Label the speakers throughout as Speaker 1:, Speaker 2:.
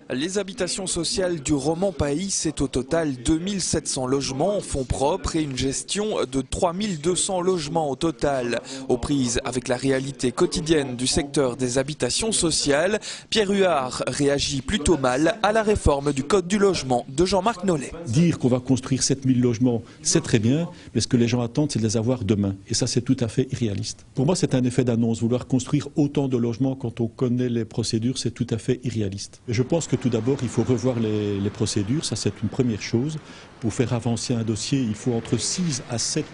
Speaker 1: Les habitations sociales du Roman Pays, c'est au total 2700 logements en fonds propres et une gestion de 3200 logements au total. Aux prises avec la réalité quotidienne du secteur des habitations sociales, Pierre Huard réagit plutôt mal à la réforme du Code du logement de Jean-Marc Nollet.
Speaker 2: Dire qu'on va construire 7000 logements, c'est très bien, mais ce que les gens attendent, c'est de les avoir demain. Et ça, c'est tout à fait irréaliste. Pour moi, c'est un effet d'annonce. Vouloir construire autant de logements quand on connaît les procédures, c'est tout à fait irréaliste. Et je pense que tout d'abord, il faut revoir les procédures, ça c'est une première chose. Pour faire avancer un dossier, il faut entre 6 à 7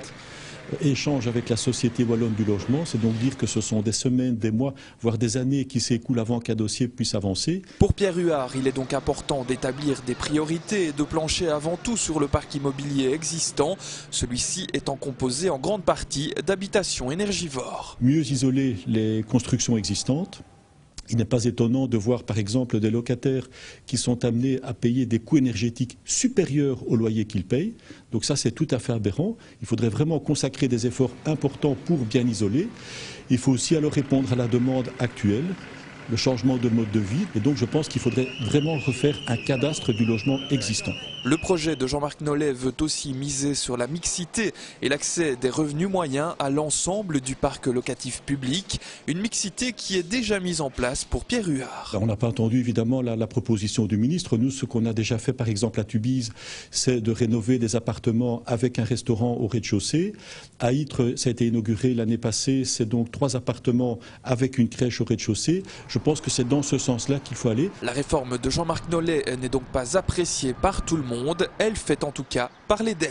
Speaker 2: échanges avec la Société Wallonne du Logement. C'est donc dire que ce sont des semaines, des mois, voire des années qui s'écoulent avant qu'un dossier puisse avancer.
Speaker 1: Pour Pierre Huard, il est donc important d'établir des priorités et de plancher avant tout sur le parc immobilier existant, celui-ci étant composé en grande partie d'habitations énergivores.
Speaker 2: Mieux isoler les constructions existantes. Il n'est pas étonnant de voir par exemple des locataires qui sont amenés à payer des coûts énergétiques supérieurs au loyer qu'ils payent. Donc ça c'est tout à fait aberrant. Il faudrait vraiment consacrer des efforts importants pour bien isoler. Il faut aussi alors répondre à la demande actuelle, le changement de mode de vie. Et donc je pense qu'il faudrait vraiment refaire un cadastre du logement existant.
Speaker 1: Le projet de Jean-Marc Nollet veut aussi miser sur la mixité et l'accès des revenus moyens à l'ensemble du parc locatif public. Une mixité qui est déjà mise en place pour Pierre Huard.
Speaker 2: On n'a pas entendu évidemment la proposition du ministre. Nous, ce qu'on a déjà fait par exemple à Tubize, c'est de rénover des appartements avec un restaurant au rez-de-chaussée. À Ytre, ça a été inauguré l'année passée. C'est donc 3 appartements avec une crèche au rez-de-chaussée. Je pense que c'est dans ce sens-là qu'il faut aller.
Speaker 1: La réforme de Jean-Marc Nollet n'est donc pas appréciée par tout le monde. Elle fait en tout cas parler d'elle.